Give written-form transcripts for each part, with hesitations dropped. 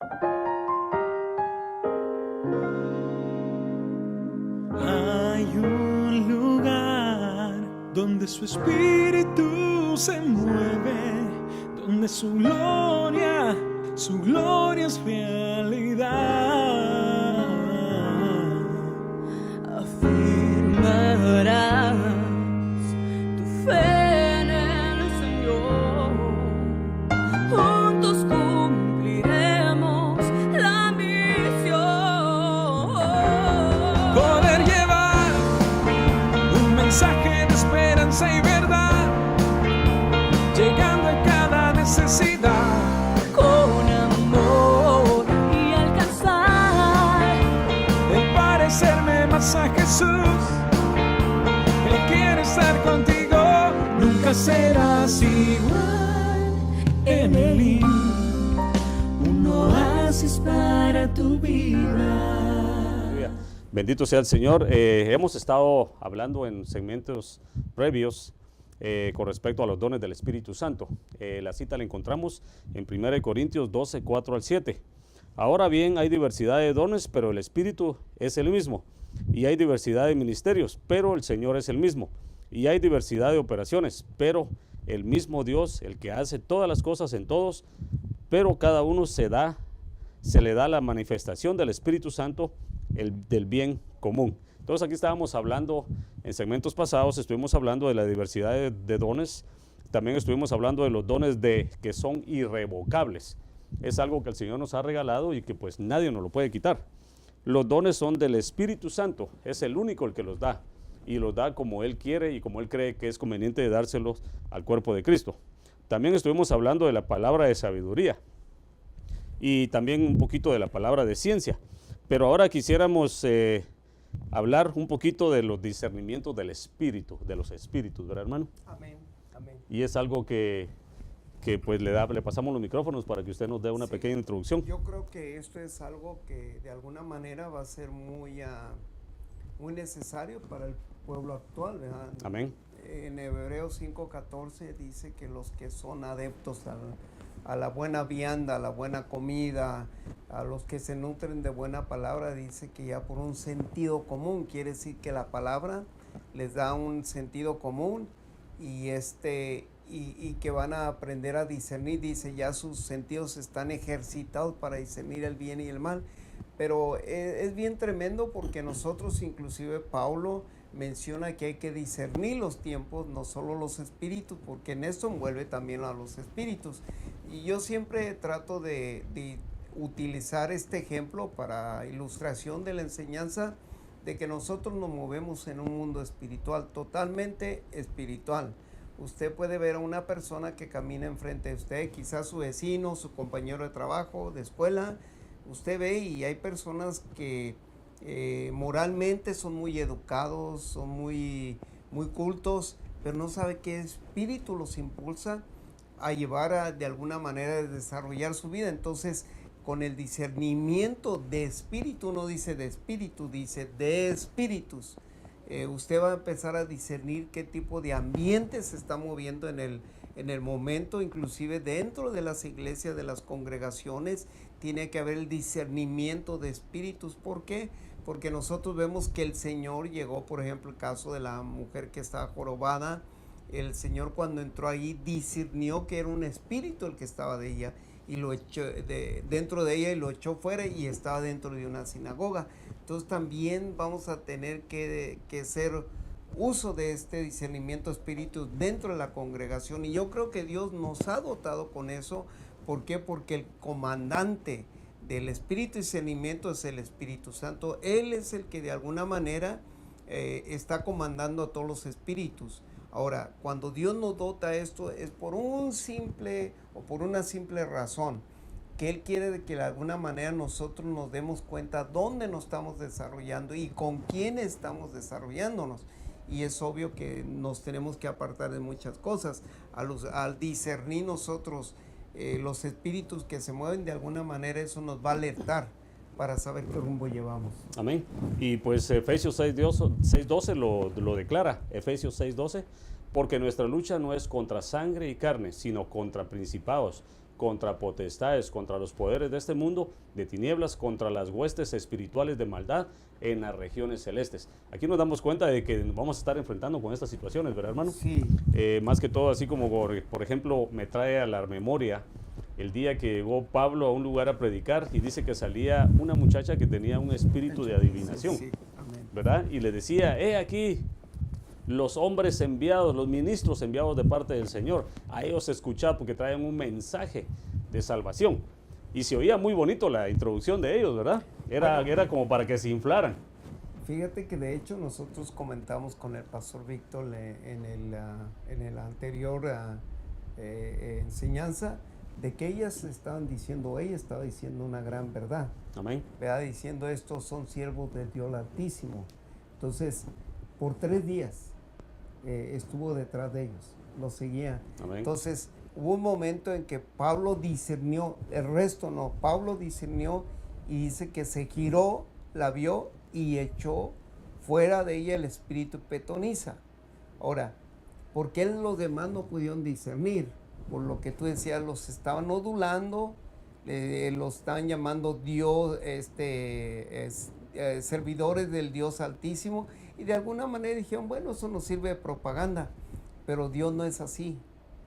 Hay un lugar donde su espíritu se mueve, donde su gloria es realidad. Afirmarás tu fe en el Señor, juntos cumpliremos la misión. Poder llevar un mensaje de esperanza y verdad, llegando a cada necesidad. Con amor y alcanzar El parecerme más a Jesús, Él quiere estar contigo, nunca serás igual. Emily, un oasis para tu vida. Bendito sea el Señor. Hemos estado hablando en segmentos previos con respecto a los dones del Espíritu Santo. La cita la encontramos en 1 Corintios 12, 4 al 7. Ahora bien, hay diversidad de dones, pero el Espíritu es el mismo. Y hay diversidad de ministerios, pero el Señor es el mismo. Y hay diversidad de operaciones, pero el mismo Dios, el que hace todas las cosas en todos, pero cada uno se le da la manifestación del Espíritu Santo, del bien común. Entonces aquí estábamos hablando, en segmentos pasados estuvimos hablando de la diversidad de dones, también estuvimos hablando de los dones que son irrevocables. Es algo que el Señor nos ha regalado y que pues nadie nos lo puede quitar. Los dones son del Espíritu Santo, es el único el que los da, y los da como Él quiere y como Él cree que es conveniente de dárselos al cuerpo de Cristo. También estuvimos hablando de la palabra de sabiduría y también un poquito de la palabra de ciencia, pero ahora quisiéramos hablar un poquito de los discernimientos del espíritu, de los espíritus, ¿verdad, hermano? Amén, amén. Y es algo que pues le pasamos los micrófonos para que usted nos dé una pequeña introducción. Yo creo que esto es algo que de alguna manera va a ser muy necesario para el pueblo actual, ¿verdad? Amén. En Hebreos 5:14 dice que los que son adeptos a la buena vianda, a la buena comida, a los que se nutren de buena palabra, dice que ya por un sentido común, quiere decir que la palabra les da un sentido común y que van a aprender a discernir, dice ya sus sentidos están ejercitados para discernir el bien y el mal, pero es bien tremendo porque nosotros, inclusive Pablo menciona que hay que discernir los tiempos, no solo los espíritus, porque en esto envuelve también a los espíritus. Y yo siempre trato de utilizar este ejemplo para ilustración de la enseñanza de que nosotros nos movemos en un mundo espiritual, totalmente espiritual. Usted puede ver a una persona que camina enfrente de usted, quizás su vecino, su compañero de trabajo, de escuela. Usted ve y hay personas que moralmente son muy educados, son muy cultos, pero no sabe qué espíritu los impulsa a llevar de alguna manera a desarrollar su vida. Entonces, con el discernimiento de espíritu, no dice de espíritu, dice de espíritus. Usted va a empezar a discernir qué tipo de ambiente se está moviendo en el momento, inclusive dentro de las iglesias, de las congregaciones, tiene que haber el discernimiento de espíritus. ¿Por qué? Porque nosotros vemos que el Señor llegó, por ejemplo, el caso de la mujer que estaba jorobada, el Señor cuando entró ahí discernió que era un espíritu el que estaba de ella y lo echó dentro de ella y lo echó fuera y estaba dentro de una sinagoga. Entonces también vamos a tener que hacer uso de este discernimiento espíritu dentro de la congregación, y yo creo que Dios nos ha dotado con eso. ¿Por qué? Porque el comandante del espíritu y discernimiento es el Espíritu Santo. Él es el que de alguna manera está comandando a todos los espíritus. Ahora, cuando Dios nos dota esto es por una simple razón, que Él quiere de que de alguna manera nosotros nos demos cuenta dónde nos estamos desarrollando y con quién estamos desarrollándonos. Y es obvio que nos tenemos que apartar de muchas cosas. Al discernir nosotros los espíritus que se mueven de alguna manera, eso nos va a alertar para saber qué rumbo llevamos. Amén. Y pues Efesios 6:12 lo declara, Efesios 6:12, porque nuestra lucha no es contra sangre y carne, sino contra principados, contra potestades, contra los poderes de este mundo de tinieblas, contra las huestes espirituales de maldad en las regiones celestes. Aquí nos damos cuenta de que nos vamos a estar enfrentando con estas situaciones, ¿verdad, hermano? Sí. Más que todo, así como por ejemplo me trae a la memoria el día que llegó Pablo a un lugar a predicar y dice que salía una muchacha que tenía un espíritu de adivinación, Sí, amén. ¿verdad? Y le decía, aquí los hombres enviados, los ministros enviados de parte del Señor, a ellos escuchad porque traen un mensaje de salvación. Y se oía muy bonito la introducción de ellos, ¿verdad? Era como para que se inflaran. Fíjate que de hecho nosotros comentamos con el pastor Víctor en el anterior enseñanza de que ella estaba diciendo una gran verdad. Amén. ¿Verdad? Diciendo estos son siervos del Dios Altísimo. Entonces, por 3 días estuvo detrás de ellos, los seguía. Amén. Entonces, hubo un momento en que Pablo discernió, el resto no, Pablo discernió y dice que se giró, la vio y echó fuera de ella el espíritu petoniza. Ahora, ¿por qué los demás no pudieron discernir? Por lo que tú decías, los estaban nodulando, los estaban llamando Dios, servidores del Dios Altísimo, y de alguna manera dijeron, bueno, eso nos sirve de propaganda, pero Dios no es así.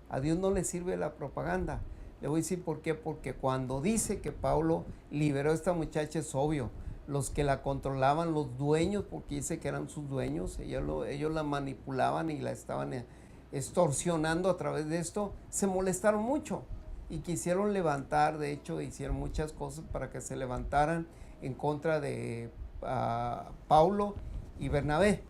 A Dios no le sirve la propaganda. Le voy a decir por qué, porque cuando dice que Pablo liberó a esta muchacha es obvio. Los que la controlaban, los dueños, porque dice que eran sus dueños, ellos la manipulaban y la estaban extorsionando a través de esto, se molestaron mucho y quisieron levantar, de hecho hicieron muchas cosas para que se levantaran en contra de Paulo y Bernabé.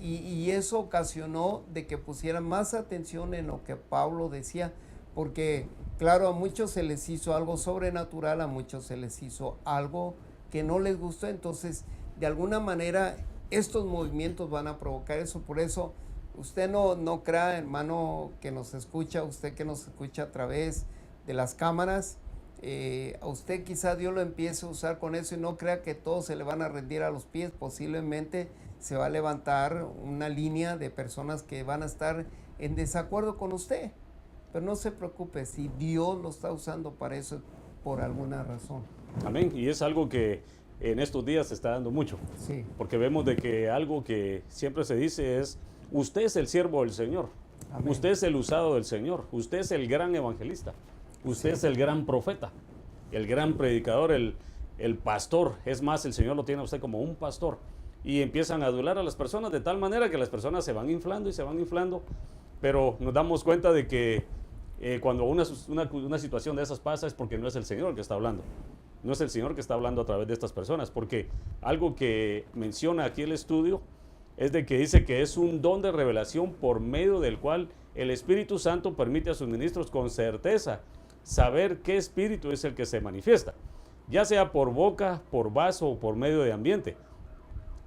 Y eso ocasionó de que pusieran más atención en lo que Pablo decía, porque claro, a muchos se les hizo algo sobrenatural, a muchos se les hizo algo que no les gustó, entonces de alguna manera estos movimientos van a provocar eso. Por eso usted no crea, hermano, que nos escucha, usted que nos escucha a través de las cámaras, a usted quizá Dios lo empiece a usar con eso y no crea que todos se le van a rendir a los pies. Posiblemente se va a levantar una línea de personas que van a estar en desacuerdo con usted, pero no se preocupe, si Dios lo está usando para eso, por alguna razón. Amén. Y es algo que en estos días se está dando mucho. Sí. Porque vemos de que algo que siempre se dice es, usted es el siervo del Señor. Amén. Usted es el usado del Señor. Usted es el gran evangelista. Usted es el gran profeta, el gran predicador, el pastor. Es más, el Señor lo tiene a usted como un pastor. Y empiezan a adular a las personas de tal manera que las personas se van inflando y se van inflando. Pero nos damos cuenta de que cuando una situación de esas pasa es porque no es el Señor el que está hablando. No es el Señor que está hablando a través de estas personas. Porque algo que menciona aquí el estudio es de que dice que es un don de revelación por medio del cual el Espíritu Santo permite a sus ministros con certeza saber qué espíritu es el que se manifiesta, ya sea por boca, por vaso o por medio de ambiente.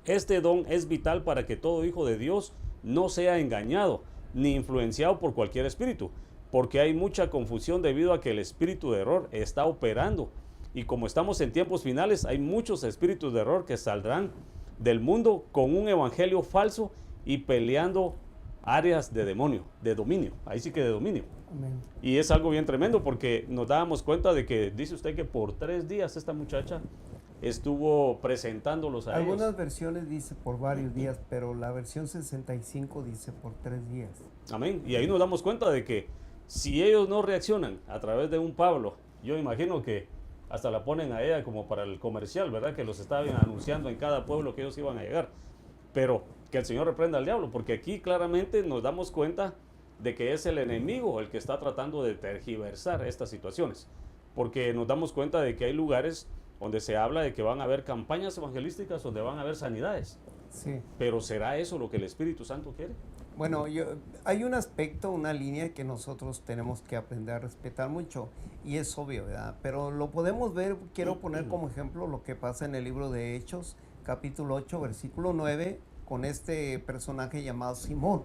Este don es vital para que todo hijo de Dios no sea engañado ni influenciado por cualquier espíritu, porque hay mucha confusión debido a que el espíritu de error está operando. Y como estamos en tiempos finales, hay muchos espíritus de error que saldrán del mundo con un evangelio falso y peleando áreas de demonio, de dominio, ahí sí que de dominio. Amén. Y es algo bien tremendo porque nos dábamos cuenta de que, dice usted que por 3 días esta muchacha estuvo presentándolos a Algunas ellos. versiones dice por varios días, pero la versión 65 dice por 3 días. Amén. Y ahí nos damos cuenta de que si ellos no reaccionan a través de un Pablo, yo imagino que hasta la ponen a ella como para el comercial, ¿verdad? Que los estaban anunciando en cada pueblo que ellos iban a llegar. Pero que el Señor reprenda al diablo, porque aquí claramente nos damos cuenta de que es el enemigo el que está tratando de tergiversar estas situaciones. Porque nos damos cuenta de que hay lugares donde se habla de que van a haber campañas evangelísticas, donde van a haber sanidades. Sí. Pero ¿será eso lo que el Espíritu Santo quiere? Bueno, hay un aspecto, una línea que nosotros tenemos que aprender a respetar mucho, y es obvio, ¿verdad? Pero lo podemos ver, quiero poner como ejemplo lo que pasa en el libro de Hechos, capítulo 8, versículo 9, con este personaje llamado Simón.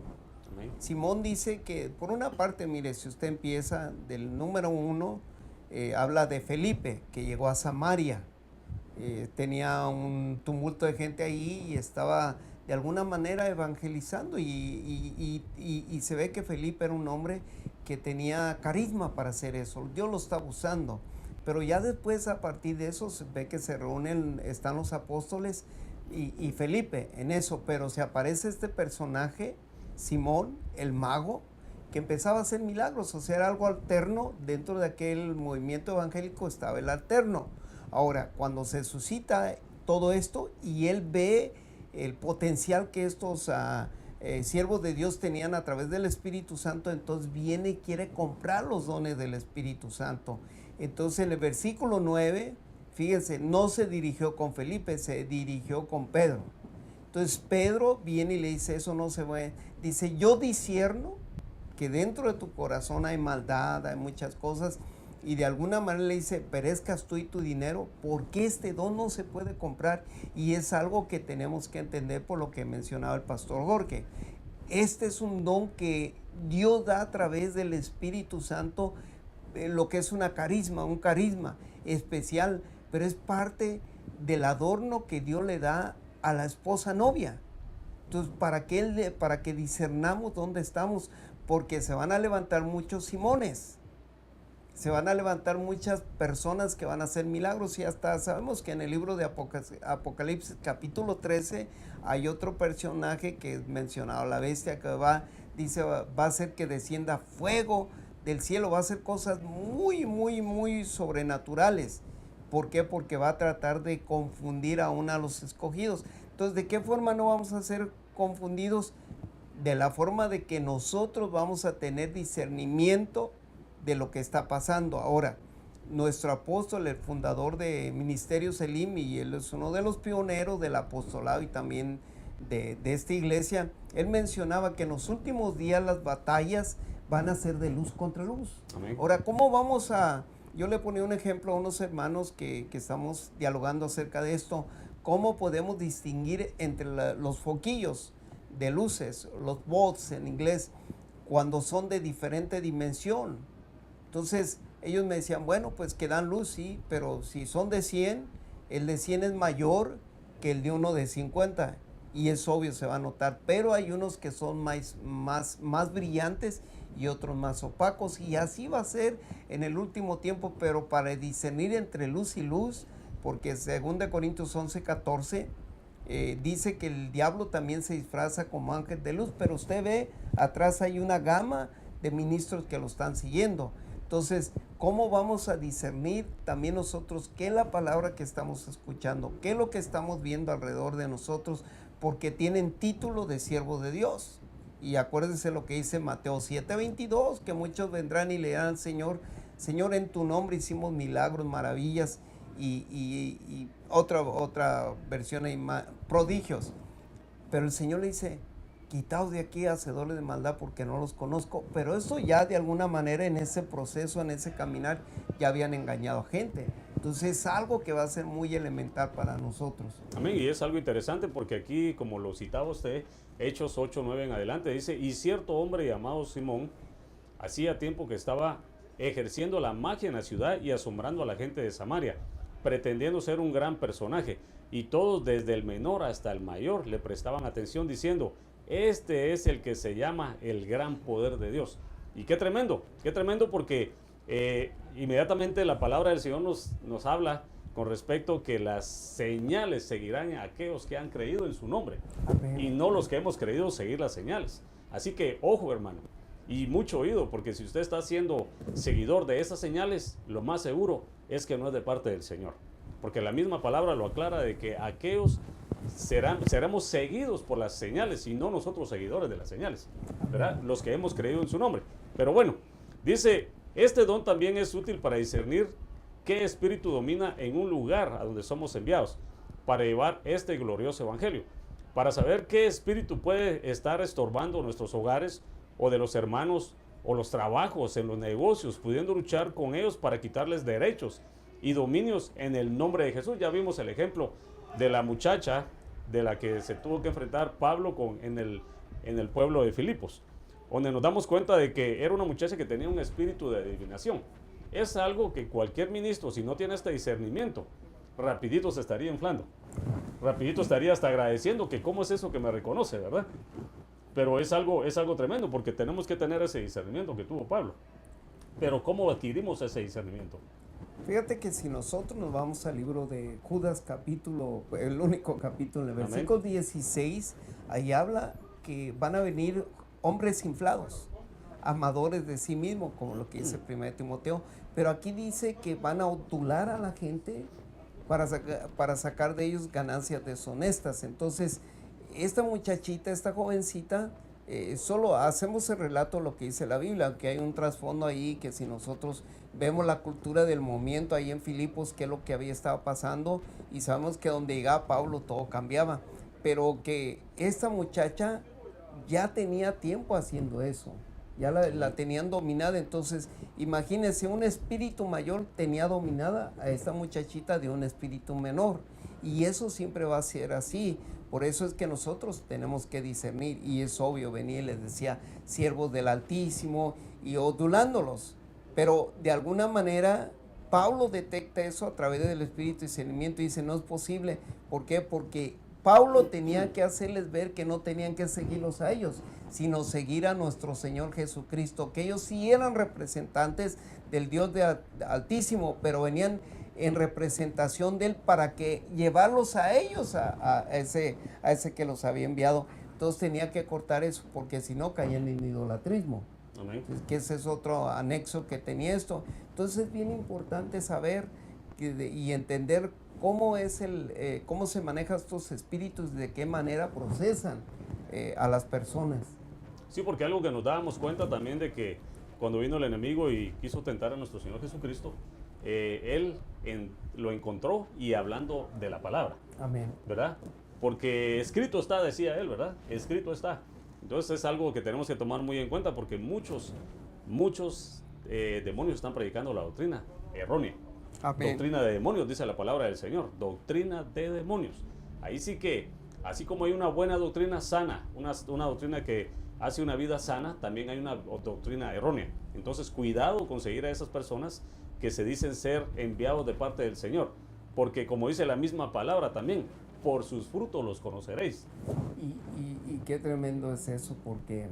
Amén. Simón dice que, por una parte, mire, si usted empieza del número 1, habla de Felipe, que llegó a Samaria. Tenía un tumulto de gente ahí y estaba de alguna manera evangelizando y se ve que Felipe era un hombre que tenía carisma para hacer eso. Dios lo estaba usando. Pero ya después, a partir de eso, se ve que se reúnen, están los apóstoles y Felipe en eso. Pero se aparece este personaje, Simón, el mago, que empezaba a hacer milagros, o sea, era algo alterno. Dentro de aquel movimiento evangélico estaba el alterno. Ahora, cuando se suscita todo esto y él ve el potencial que estos siervos de Dios tenían a través del Espíritu Santo, entonces viene y quiere comprar los dones del Espíritu Santo. Entonces en el versículo 9, fíjense, no se dirigió con Felipe, se dirigió con Pedro. Entonces Pedro viene y le dice, eso no se va. Dice, yo discierno que dentro de tu corazón hay maldad, hay muchas cosas, y de alguna manera le dice, perezcas tú y tu dinero, porque este don no se puede comprar. Y es algo que tenemos que entender por lo que mencionaba el pastor Jorge. Este es un don que Dios da a través del Espíritu Santo, lo que es un carisma especial, pero es parte del adorno que Dios le da a la esposa novia. Entonces, para que discernamos dónde estamos, porque se van a levantar muchos Simones, se van a levantar muchas personas que van a hacer milagros, y hasta sabemos que en el libro de Apocalipsis capítulo 13 hay otro personaje que es mencionado, la bestia, que va a hacer que descienda fuego del cielo, va a hacer cosas muy, muy, muy sobrenaturales. ¿Por qué? Porque va a tratar de confundir aún a los escogidos. Entonces, ¿de qué forma no vamos a ser confundidos? De la forma de que nosotros vamos a tener discernimiento de lo que está pasando. Ahora, nuestro apóstol, el fundador de Ministerio Selim, y él es uno de los pioneros del apostolado y también de esta iglesia, él mencionaba que en los últimos días las batallas van a ser de luz contra luz. Amén. Ahora, ¿cómo vamos a...? Yo le ponía un ejemplo a unos hermanos que estamos dialogando acerca de esto. ¿Cómo podemos distinguir entre los foquillos de luces, los bulbs en inglés, cuando son de diferente dimensión? Entonces, ellos me decían, bueno, pues que dan luz, sí, pero si son de 100, el de 100 es mayor que el de uno de 50. Y es obvio, se va a notar. Pero hay unos que son más brillantes y otros más opacos. Y así va a ser en el último tiempo, pero para discernir entre luz y luz, porque según de Corintios 11:14, dice que el diablo también se disfraza como ángel de luz, pero usted ve, atrás hay una gama de ministros que lo están siguiendo. Entonces, ¿cómo vamos a discernir también nosotros qué es la palabra que estamos escuchando, qué es lo que estamos viendo alrededor de nosotros? Porque tienen título de siervo de Dios. Y acuérdense lo que dice Mateo 7:22, que muchos vendrán y le dirán al Señor, Señor, en tu nombre hicimos milagros, maravillas, y otra versión hay prodigios. Pero el Señor le dice, quitaos de aquí, hacedores de maldad, porque no los conozco. Pero eso ya de alguna manera en ese proceso, en ese caminar, ya habían engañado a gente. Entonces es algo que va a ser muy elemental para nosotros. Amén, y es algo interesante porque aquí, como lo citaba usted, Hechos 8:9 en adelante, dice, y cierto hombre llamado Simón, hacía tiempo que estaba ejerciendo la magia en la ciudad y asombrando a la gente de Samaria, pretendiendo ser un gran personaje, y todos desde el menor hasta el mayor le prestaban atención diciendo, este es el que se llama el gran poder de Dios. Y qué tremendo porque inmediatamente la palabra del Señor nos habla con respecto que las señales seguirán a aquellos que han creído en su nombre. Amén. Y no los que hemos creído seguir las señales. Así que ojo, hermano, y mucho oído, porque si usted está siendo seguidor de esas señales, lo más seguro es que no es de parte del Señor, porque la misma palabra lo aclara, de que aquellos seremos seguidos por las señales y no nosotros seguidores de las señales, ¿verdad? Los que hemos creído en su nombre. Pero bueno, dice, este don también es útil para discernir qué espíritu domina en un lugar a donde somos enviados para llevar este glorioso evangelio, para saber qué espíritu puede estar estorbando nuestros hogares o de los hermanos o los trabajos en los negocios, pudiendo luchar con ellos para quitarles derechos y dominios en el nombre de Jesús. Ya vimos el ejemplo de la muchacha de la que se tuvo que enfrentar Pablo en el pueblo de Filipos, donde nos damos cuenta de que era una muchacha que tenía un espíritu de adivinación. Es algo que cualquier ministro, si no tiene este discernimiento, rapidito se estaría inflando, rapidito estaría hasta agradeciendo que cómo es eso que me reconoce, ¿verdad? Pero es algo tremendo porque tenemos que tener ese discernimiento que tuvo Pablo. Pero ¿cómo adquirimos ese discernimiento? Fíjate que si nosotros nos vamos al libro de Judas capítulo, el único capítulo, en el Amén. versículo 16, ahí habla que van a venir hombres inflados, amadores de sí mismos, como lo que dice 1 Timoteo, pero aquí dice que van a otular a la gente para sacar de ellos ganancias deshonestas. Entonces, esta muchachita, esta jovencita, solo hacemos el relato de lo que dice la Biblia, aunque hay un trasfondo ahí que si nosotros vemos la cultura del momento ahí en Filipos, qué es lo que había estado pasando, y sabemos que donde llegaba Pablo todo cambiaba, pero que esta muchacha ya tenía tiempo haciendo eso, ya la tenían dominada. Entonces imagínense, un espíritu mayor tenía dominada a esta muchachita de un espíritu menor, y eso siempre va a ser así. Por eso es que nosotros tenemos que discernir, y es obvio, venía y les decía siervos del Altísimo y odulándolos, pero de alguna manera Pablo detecta eso a través del espíritu de discernimiento y dice no es posible. ¿Por qué? Porque Pablo tenía que hacerles ver que no tenían que seguirlos a ellos, sino seguir a nuestro Señor Jesucristo, que ellos sí eran representantes del Dios Altísimo, pero venían en representación de él para que llevarlos a ellos, a ese que los había enviado. Entonces tenía que cortar eso, porque si no caían en idolatrismo. Amén. Que ese es otro anexo que tenía esto. Entonces es bien importante saber y entender cómo es cómo se manejan estos espíritus, de qué manera procesan a las personas. Sí, porque algo que nos dábamos cuenta también de que cuando vino el enemigo y quiso tentar a nuestro Señor Jesucristo, él lo encontró y hablando de la palabra. Amén. ¿Verdad? Porque escrito está, decía él, ¿verdad? Escrito está. Entonces es algo que tenemos que tomar muy en cuenta porque muchos demonios están predicando la doctrina errónea. Amén. Doctrina de demonios, dice la palabra del Señor. Doctrina de demonios. Ahí sí que, así como hay una buena doctrina sana, una doctrina que hace una vida sana, también hay una doctrina errónea. Entonces cuidado con seguir a esas personas que se dicen ser enviados de parte del Señor. Porque como dice la misma palabra también, por sus frutos los conoceréis. Y qué tremendo es eso, porque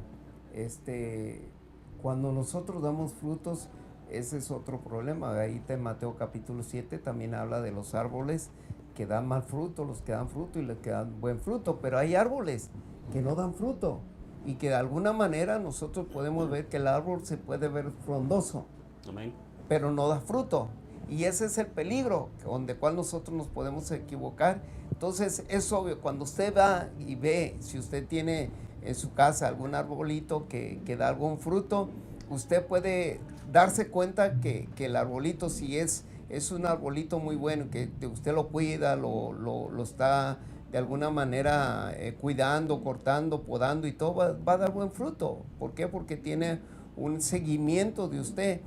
cuando nosotros damos frutos, ese es otro problema. Ahí en Mateo capítulo 7 también habla de los árboles que dan mal fruto, los que dan fruto y los que dan buen fruto, pero hay árboles que no dan fruto y que de alguna manera nosotros podemos ver que el árbol se puede ver frondoso. Amén. Pero no da fruto. Y ese es el peligro, donde cual nosotros nos podemos equivocar. Entonces es obvio, cuando usted va y ve, si usted tiene en su casa algún arbolito que da algún fruto, usted puede darse cuenta que el arbolito, si es un arbolito muy bueno, que usted lo cuida, lo está de alguna manera cuidando, cortando, podando y todo, va a dar buen fruto. ¿Por qué? Porque tiene un seguimiento de usted.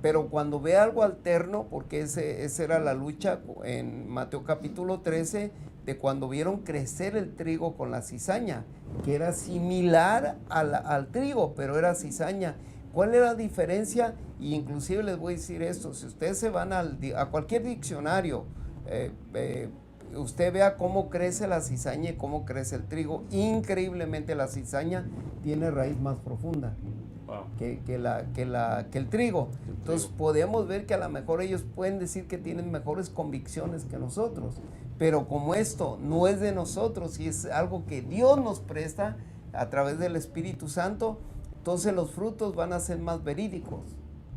Pero cuando ve algo alterno, porque esa era la lucha en Mateo capítulo 13, de cuando vieron crecer el trigo con la cizaña, que era similar al trigo, pero era cizaña. ¿Cuál era la diferencia? Y inclusive les voy a decir esto, si ustedes se van a cualquier diccionario, usted vea cómo crece la cizaña y cómo crece el trigo. Increíblemente la cizaña tiene raíz más profunda. Wow. Que el trigo. Entonces podemos ver que a lo mejor ellos pueden decir que tienen mejores convicciones que nosotros, pero como esto no es de nosotros y es algo que Dios nos presta a través del Espíritu Santo, entonces los frutos van a ser más verídicos.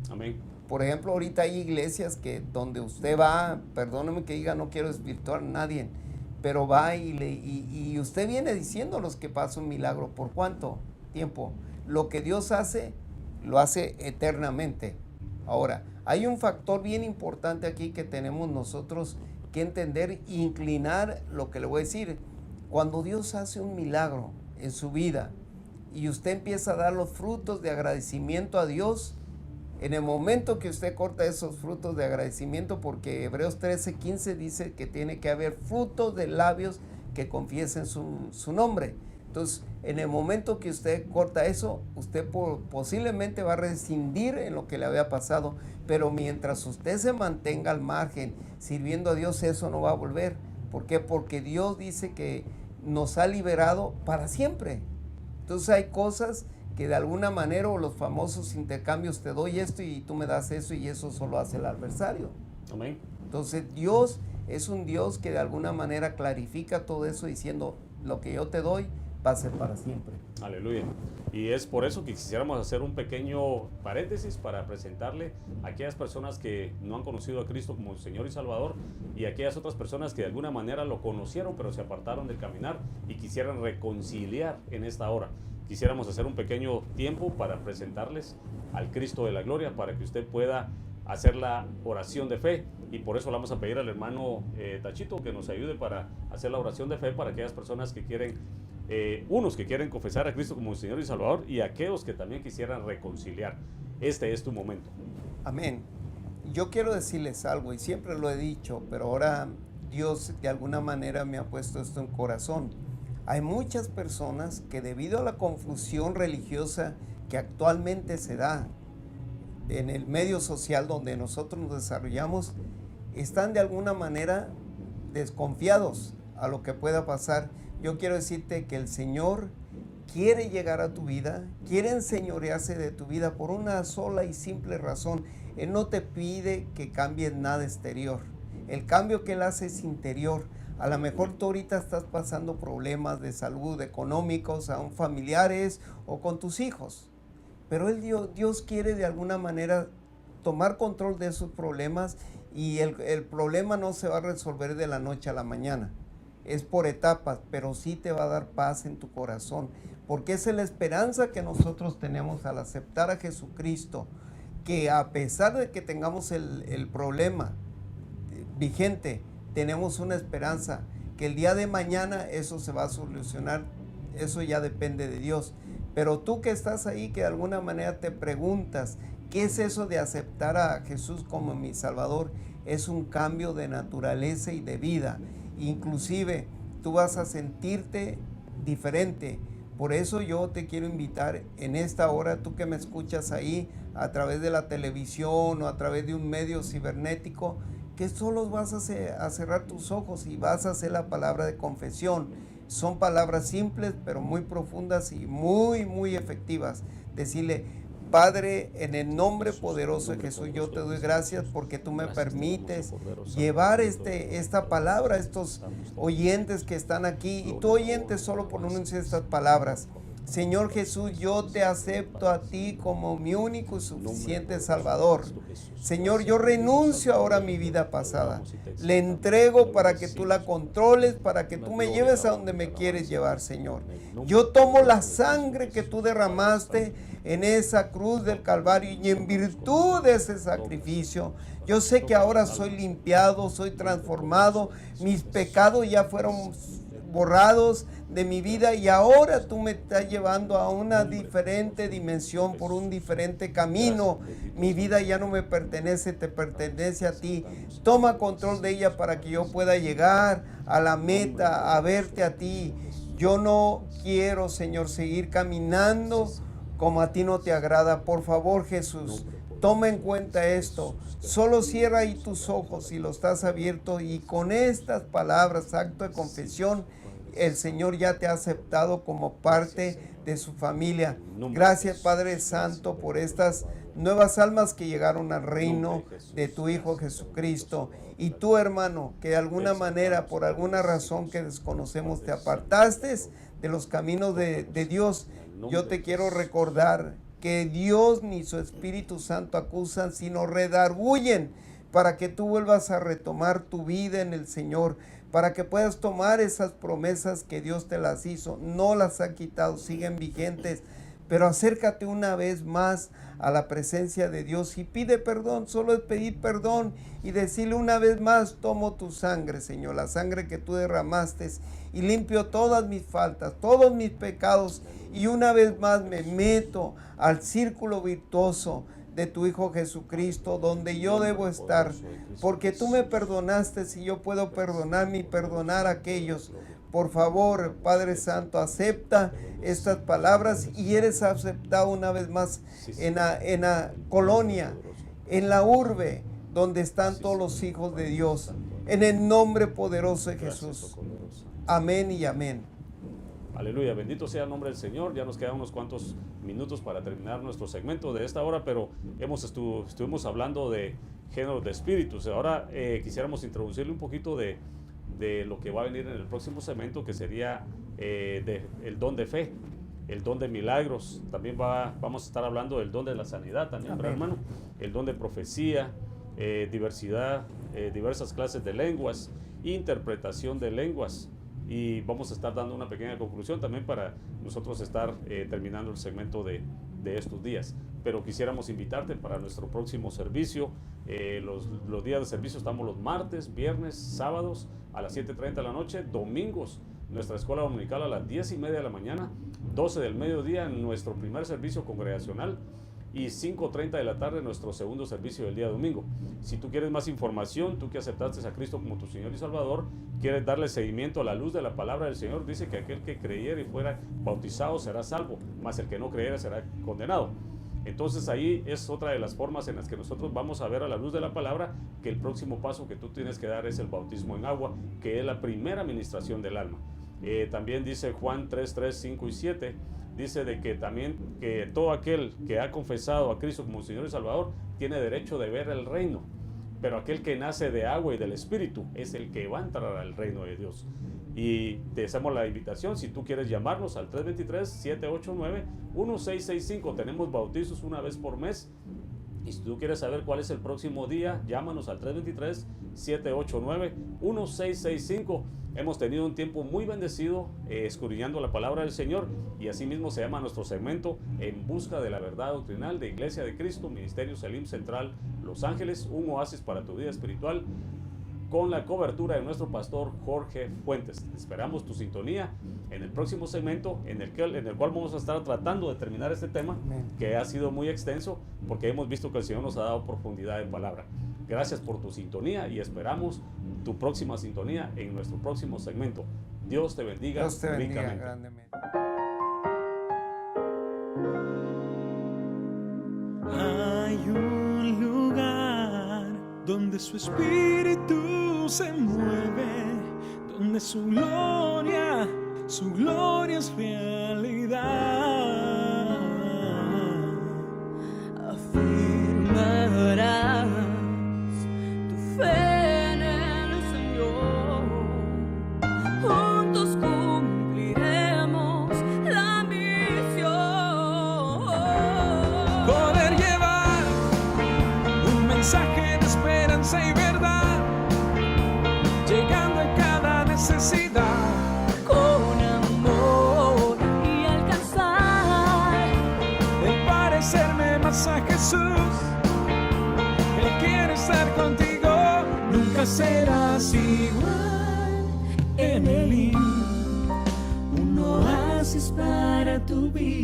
Amén. Por ejemplo, ahorita hay iglesias que donde usted va, perdóneme que diga, no quiero desvirtuar a nadie, pero va y usted viene diciéndolos que pasa un milagro. ¿Por cuánto tiempo? Lo que Dios hace, lo hace eternamente. Ahora, hay un factor bien importante aquí que tenemos nosotros que entender e inclinar lo que le voy a decir. Cuando Dios hace un milagro en su vida y usted empieza a dar los frutos de agradecimiento a Dios, en el momento que usted corta esos frutos de agradecimiento, porque Hebreos 13:15 dice que tiene que haber frutos de labios que confiesen su nombre. Entonces, en el momento que usted corta eso, usted posiblemente va a rescindir en lo que le había pasado, pero mientras usted se mantenga al margen, sirviendo a Dios, eso no va a volver. ¿Por qué? Porque Dios dice que nos ha liberado para siempre. Entonces hay cosas que de alguna manera, o los famosos intercambios, te doy esto y tú me das eso, y eso solo hace el adversario. Amén. Entonces Dios es un Dios que de alguna manera clarifica todo eso diciendo, lo que yo te doy va a ser para siempre. Aleluya. Y es por eso que quisiéramos hacer un pequeño paréntesis para presentarle a aquellas personas que no han conocido a Cristo como Señor y Salvador, y a aquellas otras personas que de alguna manera lo conocieron pero se apartaron del caminar y quisieran reconciliar en esta hora. Quisiéramos hacer un pequeño tiempo para presentarles al Cristo de la Gloria, para que usted pueda hacer la oración de fe, y por eso le vamos a pedir al hermano Tachito que nos ayude para hacer la oración de fe para aquellas personas que quieren, unos que quieren confesar a Cristo como Señor y Salvador, y aquellos que también quisieran reconciliar. Este es tu momento. Amén. Yo quiero decirles algo, y siempre lo he dicho, pero ahora Dios de alguna manera me ha puesto esto en corazón. Hay muchas personas que, debido a la confusión religiosa que actualmente se da en el medio social donde nosotros nos desarrollamos, están de alguna manera desconfiados a lo que pueda pasar. Yo quiero decirte que el Señor quiere llegar a tu vida, quiere enseñorearse de tu vida por una sola y simple razón. Él no te pide que cambies nada exterior. El cambio que Él hace es interior. A lo mejor tú ahorita estás pasando problemas de salud, económicos, aún familiares o con tus hijos. Pero Dios quiere de alguna manera tomar control de esos problemas, y el problema no se va a resolver de la noche a la mañana. Es por etapas, pero sí te va a dar paz en tu corazón, porque esa es la esperanza que nosotros tenemos al aceptar a Jesucristo, que a pesar de que tengamos el problema vigente, tenemos una esperanza, que el día de mañana eso se va a solucionar. Eso ya depende de Dios. Pero tú que estás ahí, que de alguna manera te preguntas, ¿qué es eso de aceptar a Jesús como mi Salvador? Es un cambio de naturaleza y de vida. Inclusive tú vas a sentirte diferente. Por eso yo te quiero invitar en esta hora, tú que me escuchas ahí a través de la televisión o a través de un medio cibernético, que solo vas a cerrar tus ojos y vas a hacer la palabra de confesión. Son palabras simples, pero muy profundas y muy, muy efectivas. Decirle, Padre, en el nombre poderoso de Jesús, yo te doy gracias porque tú me permites llevar esta palabra a estos oyentes que están aquí. Y tú, oyente, solo pronuncia estas palabras. Señor Jesús, yo te acepto a ti como mi único y suficiente Salvador. Señor, yo renuncio ahora a mi vida pasada. Le entrego para que tú la controles, para que tú me lleves a donde me quieres llevar, Señor. Yo tomo la sangre que tú derramaste en esa cruz del Calvario, y en virtud de ese sacrificio, yo sé que ahora soy limpiado, soy transformado. Mis pecados ya fueron borrados de mi vida, y ahora tú me estás llevando a una diferente dimensión, por un diferente camino. Mi vida ya no me pertenece, te pertenece a ti. Toma control de ella para que yo pueda llegar a la meta, a verte a ti. Yo no quiero, Señor, seguir caminando como a ti no te agrada. Por favor, Jesús, toma en cuenta esto. Solo cierra ahí tus ojos si lo estás abierto, y con estas palabras, acto de confesión, el Señor ya te ha aceptado como parte de su familia. Gracias, Padre Santo, por estas nuevas almas que llegaron al reino de tu Hijo Jesucristo. Y tú, hermano, que de alguna manera, por alguna razón que desconocemos, te apartaste de los caminos de Dios, yo te quiero recordar que Dios ni su Espíritu Santo acusan, sino redarguyen, para que tú vuelvas a retomar tu vida en el Señor, para que puedas tomar esas promesas que Dios te las hizo. No las ha quitado, siguen vigentes, pero acércate una vez más a la presencia de Dios y pide perdón. Solo es pedir perdón y decirle una vez más: tomo tu sangre, Señor, la sangre que tú derramaste, y limpio todas mis faltas, todos mis pecados, y una vez más me meto al círculo virtuoso de tu Hijo Jesucristo, donde yo debo estar, porque tú me perdonaste y yo puedo perdonarme y perdonar a aquellos. Por favor, Padre Santo, acepta estas palabras, y eres aceptado una vez más en la colonia, en la urbe, donde están todos los hijos de Dios, en el nombre poderoso de Jesús. Amén y amén. Aleluya, bendito sea el nombre del Señor. Ya nos quedan unos cuantos minutos para terminar nuestro segmento de esta hora, pero estuvimos hablando de géneros de espíritus. Ahora quisiéramos introducirle un poquito de lo que va a venir en el próximo segmento, que sería el don de fe, el don de milagros. También vamos a estar hablando del don de la sanidad también, ¿verdad, hermano? El don de profecía, diversas clases de lenguas, interpretación de lenguas. Y vamos a estar dando una pequeña conclusión también para nosotros estar terminando el segmento de estos días. Pero quisiéramos invitarte para nuestro próximo servicio. Los días de servicio estamos los martes, viernes, sábados a las 7:30 de la noche, domingos nuestra escuela dominical a las 10:30 de la mañana, 12 del mediodía nuestro primer servicio congregacional y 5:30 de la tarde nuestro segundo servicio del día domingo. Si tú quieres más información, tú que aceptaste a Cristo como tu Señor y Salvador, quieres darle seguimiento a la luz de la palabra del Señor, dice que aquel que creyera y fuera bautizado será salvo, mas el que no creyera será condenado. Entonces ahí es otra de las formas en las que nosotros vamos a ver a la luz de la palabra que el próximo paso que tú tienes que dar es el bautismo en agua, que es la primera administración del alma. También dice Juan 3:3, 5 y 7, dice de que también que todo aquel que ha confesado a Cristo como Señor y Salvador tiene derecho de ver el reino, pero aquel que nace de agua y del Espíritu es el que va a entrar al reino de Dios. Y te hacemos la invitación, si tú quieres llamarnos al 323-789-1665, tenemos bautizos una vez por mes. Y si tú quieres saber cuál es el próximo día, llámanos al 323-789-1665. Hemos tenido un tiempo muy bendecido escudriñando la palabra del Señor, y así mismo se llama nuestro segmento En Busca de la Verdad Doctrinal de Iglesia de Cristo, Ministerio Selim Central, Los Ángeles, un oasis para tu vida espiritual, con la cobertura de nuestro pastor Jorge Fuentes. Esperamos tu sintonía en el próximo segmento en el cual vamos a estar tratando de terminar este tema. Amén. Que ha sido muy extenso porque hemos visto que el Señor nos ha dado profundidad de palabra. Gracias por tu sintonía y esperamos tu próxima sintonía en nuestro próximo segmento. Dios te bendiga, Dios te bendiga ricamente. grandemente. Hay un lugar donde su espíritu se mueve, donde su gloria es realidad. Afirmarás tu fe en el Señor. Juntos cumpliremos la misión. Poder llevar un mensaje de esperanza y verdad, llegando a cada necesidad. Con amor y alcanzar El parecerme más a Jesús, Él quiere estar contigo. Nunca serás igual en Él. Un oasis para tu vida.